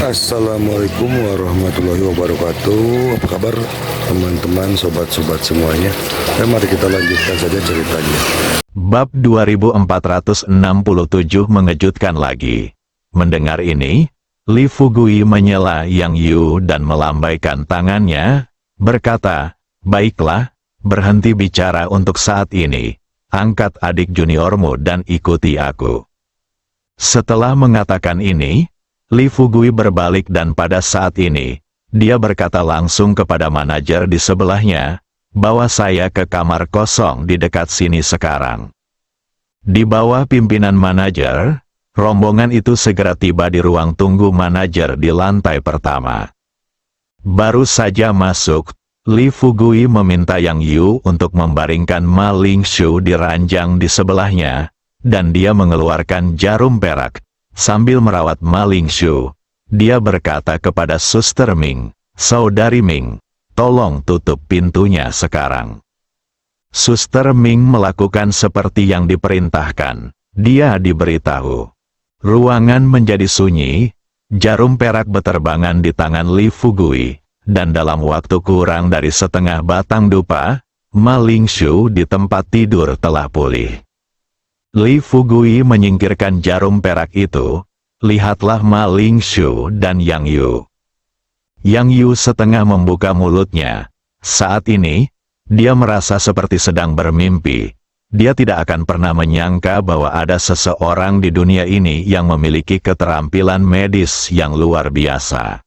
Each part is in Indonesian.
Assalamualaikum warahmatullahi wabarakatuh. Apa kabar teman-teman, sobat-sobat semuanya? Mari kita lanjutkan saja ceritanya. Bab 2467 mengejutkan lagi. Mendengar ini, Li Fugui menyela Yang Yu dan melambaikan tangannya, berkata, "Baiklah, berhenti bicara untuk saat ini. Angkat adik juniormu dan ikuti aku." Setelah mengatakan ini, Li Fugui berbalik dan pada saat ini, dia berkata langsung kepada manajer di sebelahnya, "Bawa saya ke kamar kosong di dekat sini sekarang." Di bawah pimpinan manajer, rombongan itu segera tiba di ruang tunggu manajer di lantai pertama. Baru saja masuk, Li Fugui meminta Yang Yu untuk membaringkan Ma Lingshu di ranjang di sebelahnya, dan dia mengeluarkan jarum perak. Sambil merawat Ma Lingshu, dia berkata kepada Suster Ming, "Saudari Ming, tolong tutup pintunya sekarang." Suster Ming melakukan seperti yang diperintahkan. Dia diberitahu. Ruangan menjadi sunyi, jarum perak beterbangan di tangan Li Fugui, dan dalam waktu kurang dari setengah batang dupa, Ma Lingshu di tempat tidur telah pulih. Li Fugui menyingkirkan jarum perak itu. Lihatlah Ma Lingshu dan Yang Yu. Yang Yu setengah membuka mulutnya. Saat ini, dia merasa seperti sedang bermimpi. Dia tidak akan pernah menyangka bahwa ada seseorang di dunia ini yang memiliki keterampilan medis yang luar biasa.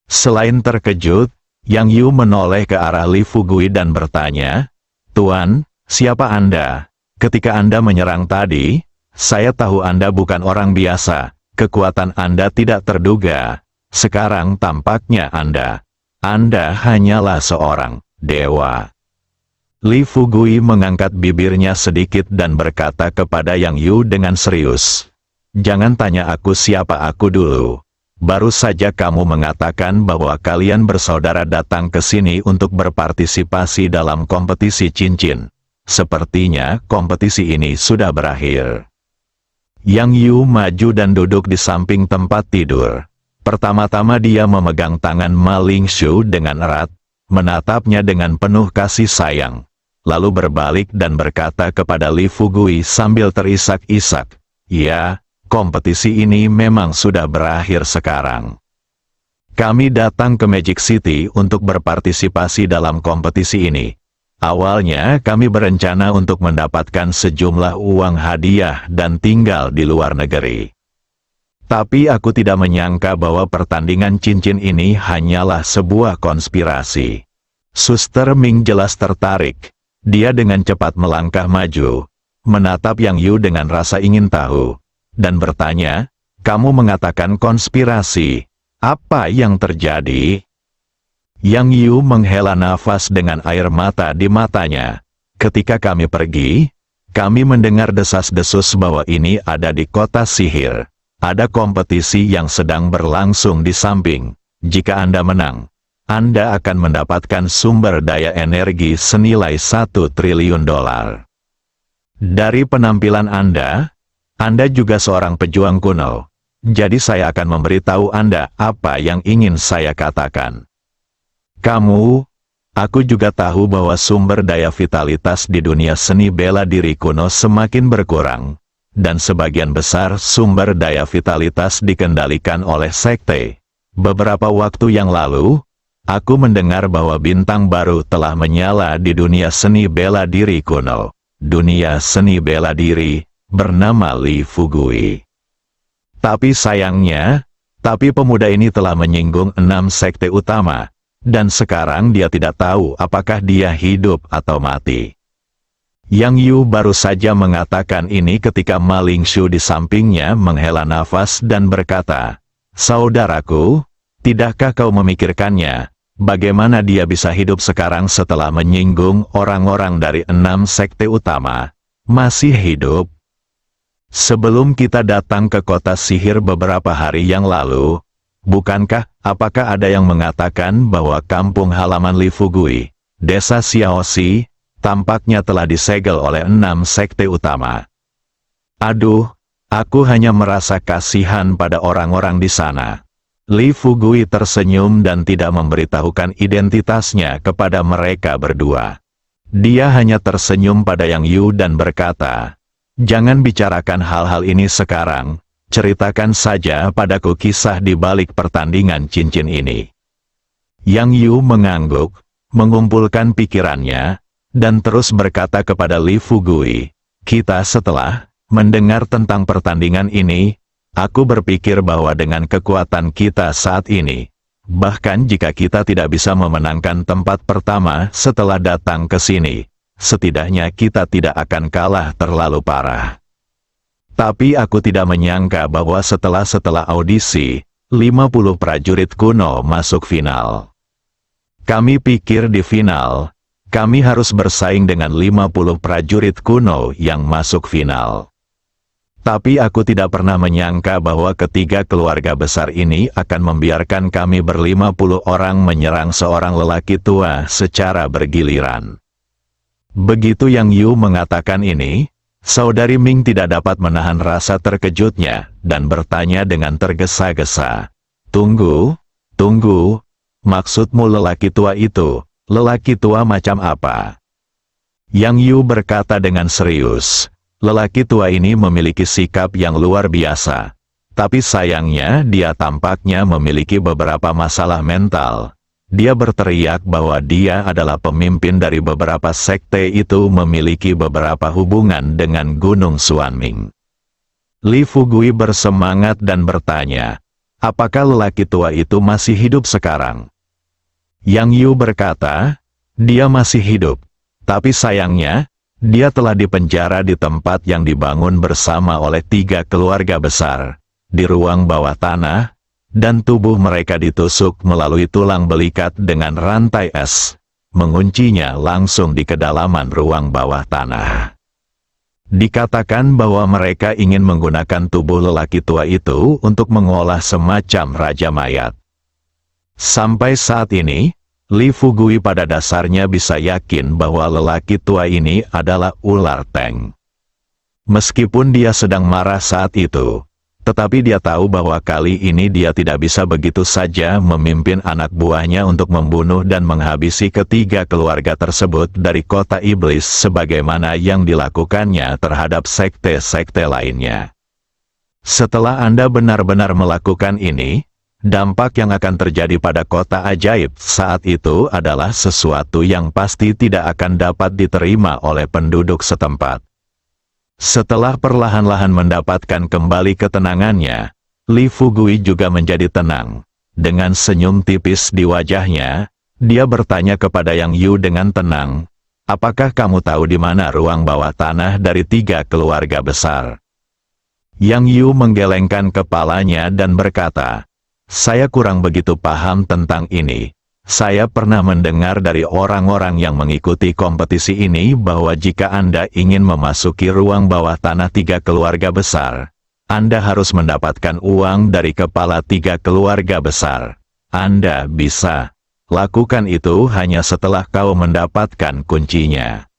Selain terkejut, Yang Yu menoleh ke arah Li Fugui dan bertanya, "Tuan, siapa Anda? Ketika Anda menyerang tadi, saya tahu Anda bukan orang biasa, kekuatan Anda tidak terduga. Sekarang tampaknya Anda hanyalah seorang dewa." Li Fugui mengangkat bibirnya sedikit dan berkata kepada Yang Yu dengan serius, "Jangan tanya aku siapa aku dulu. Baru saja kamu mengatakan bahwa kalian bersaudara datang ke sini untuk berpartisipasi dalam kompetisi cincin. Sepertinya kompetisi ini sudah berakhir." Yang Yu maju dan duduk di samping tempat tidur. Pertama-tama dia memegang tangan Ma Lingshu dengan erat, menatapnya dengan penuh kasih sayang, lalu berbalik dan berkata kepada Li Fugui sambil terisak-isak, "Ya, kompetisi ini memang sudah berakhir sekarang. Kami datang ke Magic City untuk berpartisipasi dalam kompetisi ini. Awalnya kami berencana untuk mendapatkan sejumlah uang hadiah dan tinggal di luar negeri. Tapi aku tidak menyangka bahwa pertandingan cincin ini hanyalah sebuah konspirasi." Suster Ming jelas tertarik. Dia dengan cepat melangkah maju, menatap Yang Yu dengan rasa ingin tahu, dan bertanya, "Kamu mengatakan konspirasi. Apa yang terjadi?" Yang Yu menghela nafas dengan air mata di matanya. "Ketika kami pergi, kami mendengar desas-desus bahwa ini ada di kota sihir. Ada kompetisi yang sedang berlangsung di samping. Jika Anda menang, Anda akan mendapatkan sumber daya energi senilai $1 triliun. Dari penampilan Anda juga seorang pejuang kuno. Jadi saya akan memberitahu Anda apa yang ingin saya katakan. Aku juga tahu bahwa sumber daya vitalitas di dunia seni bela diri kuno semakin berkurang, dan sebagian besar sumber daya vitalitas dikendalikan oleh sekte. Beberapa waktu yang lalu, aku mendengar bahwa bintang baru telah menyala di dunia seni bela diri kuno. Dunia seni bela diri, bernama Li Fugui. Tapi sayangnya, pemuda ini telah menyinggung 6 sekte utama. Dan sekarang dia tidak tahu apakah dia hidup atau mati." Yang Yu baru saja mengatakan ini ketika Ma Lingshu di sampingnya menghela nafas dan berkata, "Saudaraku, tidakkah kau memikirkannya, bagaimana dia bisa hidup sekarang setelah menyinggung orang-orang dari 6 sekte utama? Masih hidup? Sebelum kita datang ke kota sihir beberapa hari yang lalu, apakah ada yang mengatakan bahwa kampung halaman Li Fugui, desa Xiaoxi, tampaknya telah disegel oleh 6 sekte utama? Aduh, aku hanya merasa kasihan pada orang-orang di sana." Li Fugui tersenyum dan tidak memberitahukan identitasnya kepada mereka berdua. Dia hanya tersenyum pada Yang Yu dan berkata, "Jangan bicarakan hal-hal ini sekarang, ceritakan saja padaku kisah di balik pertandingan cincin ini." Yang Yu mengangguk, mengumpulkan pikirannya, dan terus berkata kepada Li Fugui, "Kita setelah mendengar tentang pertandingan ini, aku berpikir bahwa dengan kekuatan kita saat ini, bahkan jika kita tidak bisa memenangkan tempat pertama setelah datang ke sini, setidaknya kita tidak akan kalah terlalu parah. Tapi aku tidak menyangka bahwa setelah audisi, 50 prajurit kuno masuk final. Kami pikir di final, kami harus bersaing dengan 50 prajurit kuno yang masuk final. Tapi aku tidak pernah menyangka bahwa ketiga keluarga besar ini akan membiarkan kami ber-50 orang menyerang seorang lelaki tua secara bergiliran." Begitu Yang Yu mengatakan ini, Saudari Ming tidak dapat menahan rasa terkejutnya, dan bertanya dengan tergesa-gesa, "Tunggu, maksudmu lelaki tua itu, lelaki tua macam apa?" Yang Yu berkata dengan serius, "Lelaki tua ini memiliki sikap yang luar biasa. Tapi sayangnya dia tampaknya memiliki beberapa masalah mental. Dia berteriak bahwa dia adalah pemimpin dari beberapa sekte itu memiliki beberapa hubungan dengan Gunung Xuanming." Li Fugui bersemangat dan bertanya, "Apakah lelaki tua itu masih hidup sekarang?" Yang Yu berkata, "Dia masih hidup. Tapi sayangnya, dia telah dipenjara di tempat yang dibangun bersama oleh 3 keluarga besar, di ruang bawah tanah, dan tubuh mereka ditusuk melalui tulang belikat dengan rantai es, menguncinya langsung di kedalaman ruang bawah tanah. Dikatakan bahwa mereka ingin menggunakan tubuh lelaki tua itu untuk mengolah semacam raja mayat. Sampai saat ini, Li Fugui pada dasarnya bisa yakin bahwa lelaki tua ini adalah ular Teng. Meskipun dia sedang marah saat itu, tetapi dia tahu bahwa kali ini dia tidak bisa begitu saja memimpin anak buahnya untuk membunuh dan menghabisi ketiga keluarga tersebut dari kota iblis sebagaimana yang dilakukannya terhadap sekte-sekte lainnya. Setelah Anda benar-benar melakukan ini, dampak yang akan terjadi pada kota ajaib saat itu adalah sesuatu yang pasti tidak akan dapat diterima oleh penduduk setempat. Setelah perlahan-lahan mendapatkan kembali ketenangannya, Li Fugui juga menjadi tenang. Dengan senyum tipis di wajahnya, dia bertanya kepada Yang Yu dengan tenang, "Apakah kamu tahu di mana ruang bawah tanah dari 3 keluarga besar?" Yang Yu menggelengkan kepalanya dan berkata, "Saya kurang begitu paham tentang ini. Saya pernah mendengar dari orang-orang yang mengikuti kompetisi ini bahwa jika Anda ingin memasuki ruang bawah tanah 3 keluarga besar, Anda harus mendapatkan uang dari kepala 3 keluarga besar. Anda bisa lakukan itu hanya setelah kau mendapatkan kuncinya."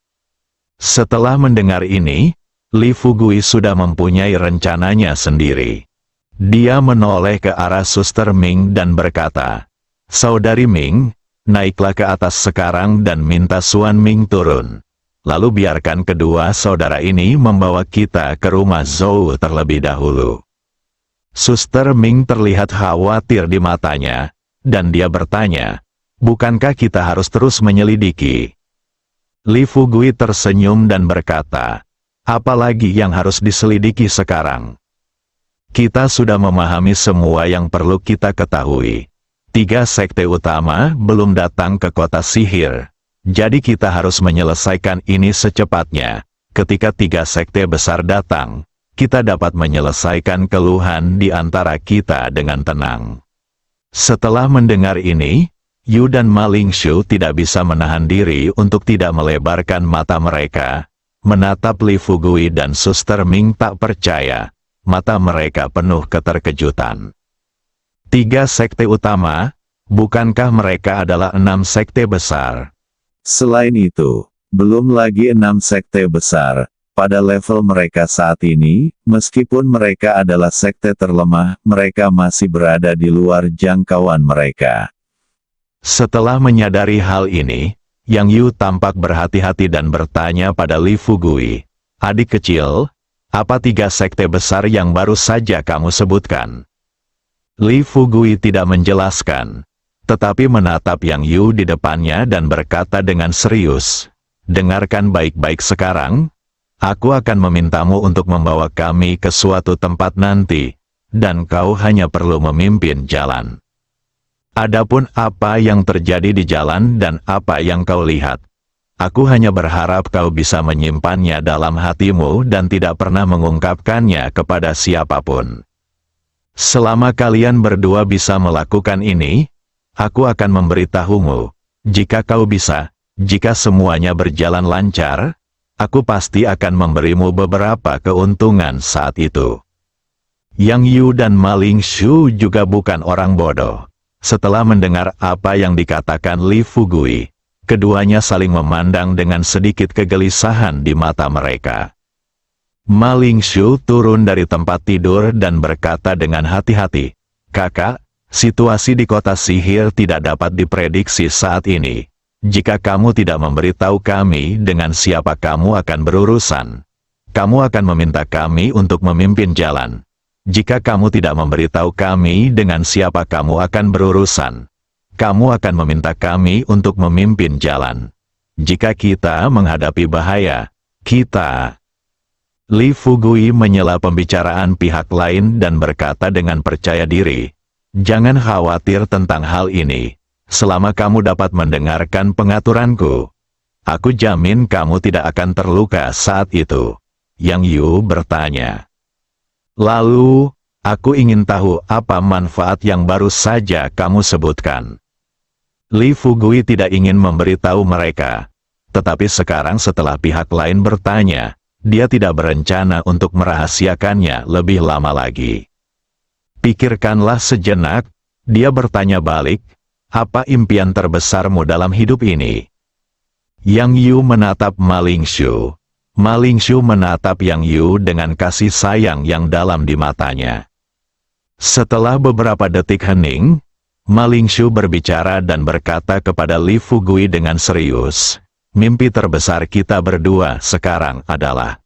Setelah mendengar ini, Li Fugui sudah mempunyai rencananya sendiri. Dia menoleh ke arah Suster Ming dan berkata, "Saudari Ming, naiklah ke atas sekarang dan minta Xuanming turun. Lalu biarkan kedua saudara ini membawa kita ke rumah Zhou terlebih dahulu." Suster Ming terlihat khawatir di matanya, dan dia bertanya, "Bukankah kita harus terus menyelidiki?" Li Fugui tersenyum dan berkata, "Apalagi yang harus diselidiki sekarang? Kita sudah memahami semua yang perlu kita ketahui. 3 sekte utama belum datang ke kota sihir. Jadi kita harus menyelesaikan ini secepatnya. Ketika 3 sekte besar datang, kita dapat menyelesaikan keluhan di antara kita dengan tenang." Setelah mendengar ini, Yu dan Ma Lingshu tidak bisa menahan diri untuk tidak melebarkan mata mereka, menatap Li Fugui dan Suster Ming tak percaya. Mata mereka penuh keterkejutan. 3 sekte utama, bukankah mereka adalah 6 sekte besar? Selain itu, belum lagi 6 sekte besar, Pada level mereka saat ini, meskipun mereka adalah sekte terlemah, mereka masih berada di luar jangkauan mereka. Setelah menyadari hal ini, Yang Yu tampak berhati-hati dan bertanya pada Li Fugui, "Adik kecil, apa 3 sekte besar yang baru saja kamu sebutkan?" Li Fugui tidak menjelaskan, tetapi menatap Yang Yu di depannya dan berkata dengan serius, "Dengarkan baik-baik sekarang. Aku akan memintamu untuk membawa kami ke suatu tempat nanti, dan kau hanya perlu memimpin jalan. Adapun apa yang terjadi di jalan dan apa yang kau lihat, aku hanya berharap kau bisa menyimpannya dalam hatimu dan tidak pernah mengungkapkannya kepada siapapun. Selama kalian berdua bisa melakukan ini, aku akan memberitahumu, jika kau bisa, jika semuanya berjalan lancar, aku pasti akan memberimu beberapa keuntungan saat itu." Yang Yu dan Ma Lingshu juga bukan orang bodoh. Setelah mendengar apa yang dikatakan Li Fugui, keduanya saling memandang dengan sedikit kegelisahan di mata mereka. Ma Lingshu turun dari tempat tidur dan berkata dengan hati-hati, "Kakak, situasi di kota sihir tidak dapat diprediksi saat ini. Jika kamu tidak memberitahu kami dengan siapa kamu akan berurusan, kamu akan meminta kami untuk memimpin jalan. Jika kamu tidak memberitahu kami dengan siapa kamu akan berurusan, kamu akan meminta kami untuk memimpin jalan. Jika kita menghadapi bahaya, kita..." Li Fugui menyela pembicaraan pihak lain dan berkata dengan percaya diri, "Jangan khawatir tentang hal ini. Selama kamu dapat mendengarkan pengaturanku, aku jamin kamu tidak akan terluka saat itu." Yang Yu bertanya, "Lalu, aku ingin tahu apa manfaat yang baru saja kamu sebutkan." Li Fugui tidak ingin memberitahu mereka, tetapi sekarang setelah pihak lain bertanya, dia tidak berencana untuk merahasiakannya lebih lama lagi. "Pikirkanlah sejenak," dia bertanya balik, "apa impian terbesarmu dalam hidup ini?" Yang Yu menatap Ma Lingshu. Ma Lingshu menatap Yang Yu dengan kasih sayang yang dalam di matanya. Setelah beberapa detik hening, Ma Lingshu berbicara dan berkata kepada Li Fugui dengan serius, "Mimpi terbesar kita berdua sekarang adalah..."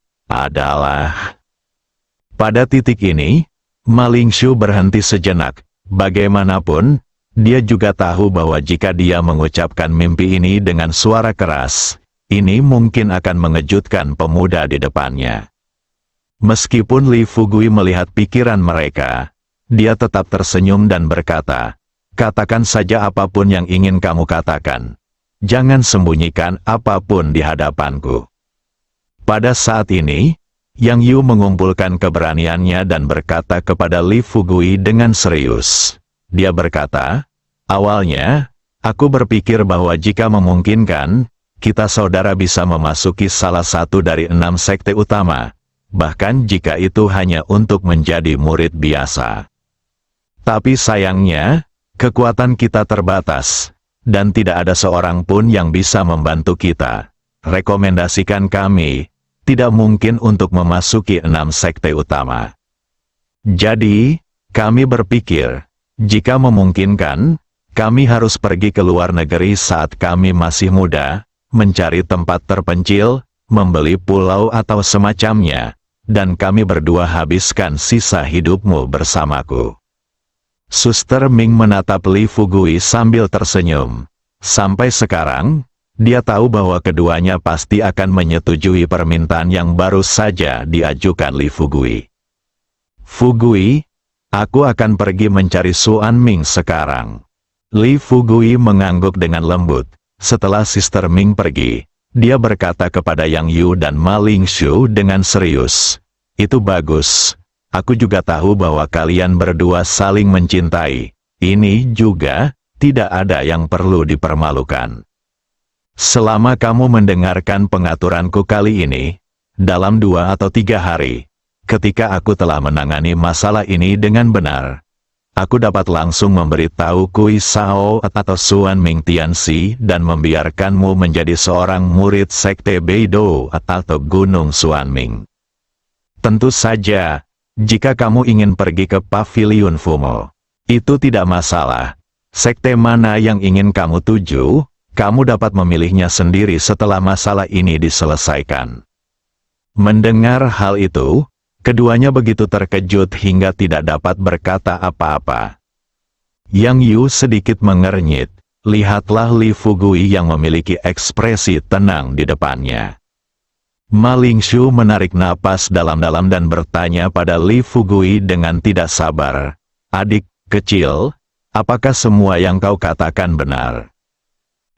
Pada titik ini, Ma Lingshu berhenti sejenak. Bagaimanapun, dia juga tahu bahwa jika dia mengucapkan mimpi ini dengan suara keras, ini mungkin akan mengejutkan pemuda di depannya. Meskipun Li Fugui melihat pikiran mereka, dia tetap tersenyum dan berkata, "Katakan saja apapun yang ingin kamu katakan. Jangan sembunyikan apapun di hadapanku." Pada saat ini, Yang Yu mengumpulkan keberaniannya dan berkata kepada Li Fugui dengan serius. Dia berkata, "Awalnya, aku berpikir bahwa jika memungkinkan, kita saudara bisa memasuki salah satu dari 6 sekte utama, bahkan jika itu hanya untuk menjadi murid biasa. Tapi sayangnya, kekuatan kita terbatas, dan tidak ada seorang pun yang bisa membantu kita. Rekomendasikan kami, tidak mungkin untuk memasuki 6 sekte utama. Jadi, kami berpikir, jika memungkinkan, kami harus pergi ke luar negeri saat kami masih muda, mencari tempat terpencil, membeli pulau atau semacamnya, dan kami berdua habiskan sisa hidupmu bersamaku." Suster Ming menatap Li Fugui sambil tersenyum. Sampai sekarang, dia tahu bahwa keduanya pasti akan menyetujui permintaan yang baru saja diajukan Li Fugui. "Fugui, aku akan pergi mencari Suan Ming sekarang." Li Fugui mengangguk dengan lembut. Setelah Sister Ming pergi, dia berkata kepada Yang Yu dan Ma Lingshu dengan serius, "Itu bagus. Aku juga tahu bahwa kalian berdua saling mencintai. Ini juga, tidak ada yang perlu dipermalukan. Selama kamu mendengarkan pengaturanku kali ini, dalam 2 atau 3 hari, ketika aku telah menangani masalah ini dengan benar, aku dapat langsung memberitahu Kui Sao atau Xuan Ming Tianxi dan membiarkanmu menjadi seorang murid Sekte Beidou atau Gunung Xuan Ming. Tentu saja, jika kamu ingin pergi ke Pavilion Fumo, itu tidak masalah. Sekte mana yang ingin kamu tuju, kamu dapat memilihnya sendiri setelah masalah ini diselesaikan. Mendengar hal itu, keduanya begitu terkejut hingga tidak dapat berkata apa-apa. Yang Yu sedikit mengernyit, lihatlah Li Fugui yang memiliki ekspresi tenang di depannya. Ma Lingshu menarik napas dalam-dalam dan bertanya pada Li Fugui dengan tidak sabar, "Adik kecil, apakah semua yang kau katakan benar?"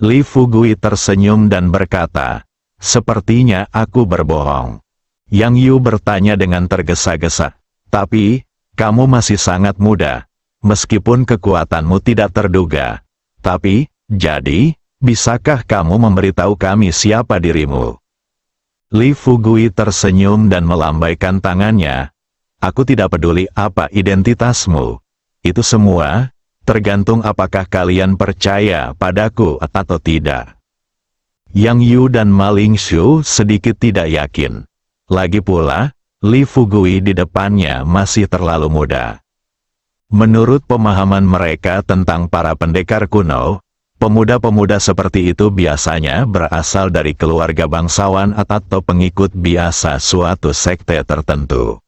Li Fugui tersenyum dan berkata, "Sepertinya aku berbohong." Yang Yu bertanya dengan tergesa-gesa, "Tapi, kamu masih sangat muda, meskipun kekuatanmu tidak terduga. Tapi, jadi, bisakah kamu memberitahu kami siapa dirimu?" Li Fugui tersenyum dan melambaikan tangannya, "Aku tidak peduli apa identitasmu. Itu semua, tergantung apakah kalian percaya padaku atau tidak." Yang Yu dan Ma Lingshu sedikit tidak yakin. Lagi pula, Li Fugui di depannya masih terlalu muda. Menurut pemahaman mereka tentang para pendekar kuno, pemuda-pemuda seperti itu biasanya berasal dari keluarga bangsawan atau pengikut biasa suatu sekte tertentu.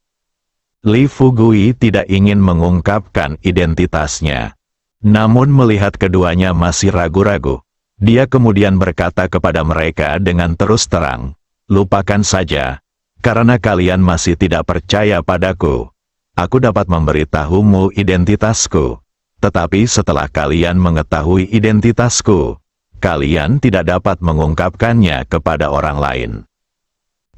Li Fugui tidak ingin mengungkapkan identitasnya. Namun melihat keduanya masih ragu-ragu, dia kemudian berkata kepada mereka dengan terus terang, "Lupakan saja. Karena kalian masih tidak percaya padaku, aku dapat memberitahumu identitasku. Tetapi setelah kalian mengetahui identitasku, kalian tidak dapat mengungkapkannya kepada orang lain."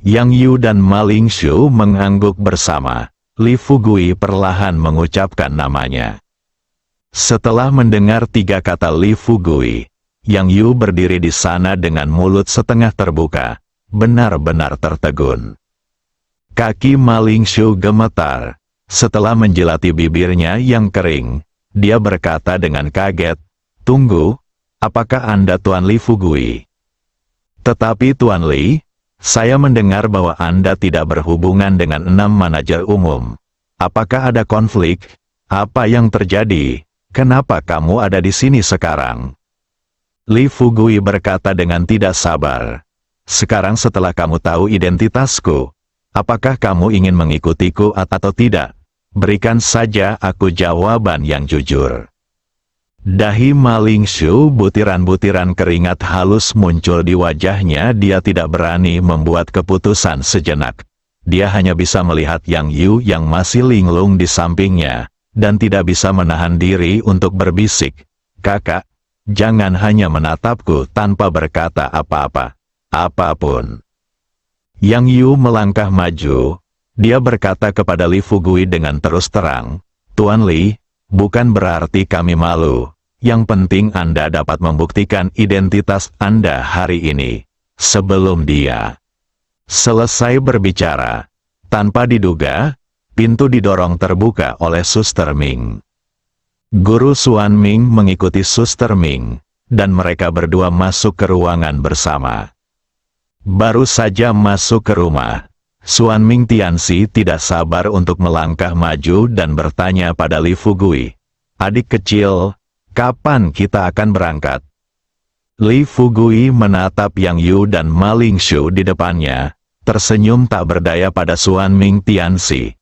Yang Yu dan Ma Lingshu mengangguk bersama. Li Fugui perlahan mengucapkan namanya. Setelah mendengar 3 kata Li Fugui, Yang Yu berdiri di sana dengan mulut setengah terbuka, benar-benar tertegun. Kaki Ma Lingshu gemetar. Setelah menjilati bibirnya yang kering, dia berkata dengan kaget, "Tunggu, apakah Anda Tuan Li Fugui?" "Tetapi Tuan Li, saya mendengar bahwa Anda tidak berhubungan dengan 6 manajer umum. Apakah ada konflik? Apa yang terjadi? Kenapa kamu ada di sini sekarang?" Li Fugui berkata dengan tidak sabar, "Sekarang setelah kamu tahu identitasku, apakah kamu ingin mengikutiku atau tidak? Berikan saja aku jawaban yang jujur." Dahi Ma Lingshu, butiran-butiran keringat halus muncul di wajahnya. Dia tidak berani membuat keputusan sejenak. Dia hanya bisa melihat Yang Yu yang masih linglung di sampingnya, dan tidak bisa menahan diri untuk berbisik, "Kakak, jangan hanya menatapku tanpa berkata apa-apa, apapun." Yang Yu melangkah maju. Dia berkata kepada Li Fugui dengan terus terang, "Tuan Li, bukan berarti kami malu. Yang penting Anda dapat membuktikan identitas Anda hari ini, sebelum dia." Selesai berbicara, tanpa diduga, pintu didorong terbuka oleh Suster Ming. Guru Xuan Ming mengikuti Suster Ming, dan mereka berdua masuk ke ruangan bersama. Baru saja masuk ke rumah, Xuan Ming Tianxi tidak sabar untuk melangkah maju dan bertanya pada Li Fugui, "Adik kecil, kapan kita akan berangkat?" Li Fugui menatap Yang Yu dan Ma Lingshu di depannya, tersenyum tak berdaya pada Xuan Ming Tianxi.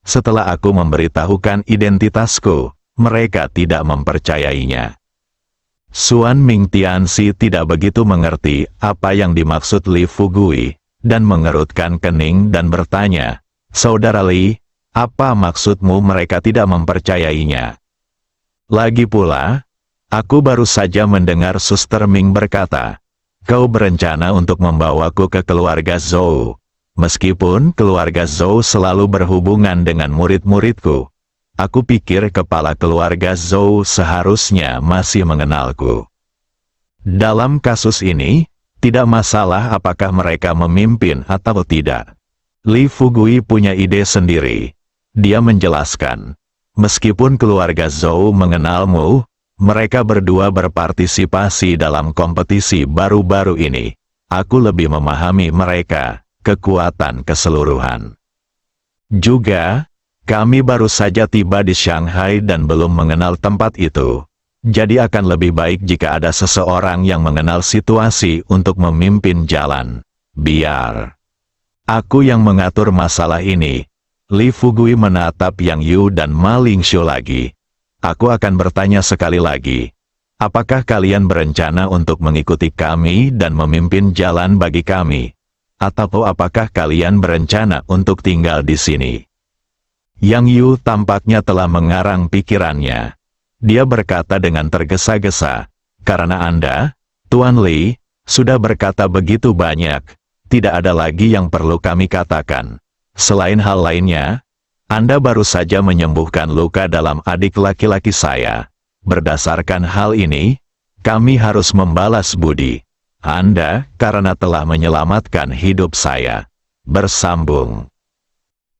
Setelah aku memberitahukan identitasku, mereka tidak mempercayainya." Xuan Ming Tianxi tidak begitu mengerti apa yang dimaksud Li Fugui, dan mengerutkan kening dan bertanya, "Saudara Li, apa maksudmu mereka tidak mempercayainya?" Lagi pula, aku baru saja mendengar Suster Ming berkata, "Kau berencana untuk membawaku ke keluarga Zhou. Meskipun keluarga Zhou selalu berhubungan dengan murid-muridku, aku pikir kepala keluarga Zhou seharusnya masih mengenalku. Dalam kasus ini, tidak masalah apakah mereka memimpin atau tidak." Li Fugui punya ide sendiri. Dia menjelaskan, Meskipun keluarga Zhou mengenalmu, mereka berdua berpartisipasi dalam kompetisi baru-baru ini. Aku lebih memahami mereka, kekuatan keseluruhan. Juga, kami baru saja tiba di Shanghai dan belum mengenal tempat itu. Jadi akan lebih baik jika ada seseorang yang mengenal situasi untuk memimpin jalan. Biar aku yang mengatur masalah ini. Li Fugui menatap Yang Yu dan Ma Lingshu lagi. Aku akan bertanya sekali lagi. Apakah kalian berencana untuk mengikuti kami dan memimpin jalan bagi kami? Atau apakah kalian berencana untuk tinggal di sini? Yang Yu tampaknya telah mengarang pikirannya. Dia berkata dengan tergesa-gesa, "Karena Anda, Tuan Li, sudah berkata begitu banyak, tidak ada lagi yang perlu kami katakan. Selain hal lainnya, Anda baru saja menyembuhkan luka dalam adik laki-laki saya. Berdasarkan hal ini, kami harus membalas budi Anda karena telah menyelamatkan hidup saya." Bersambung.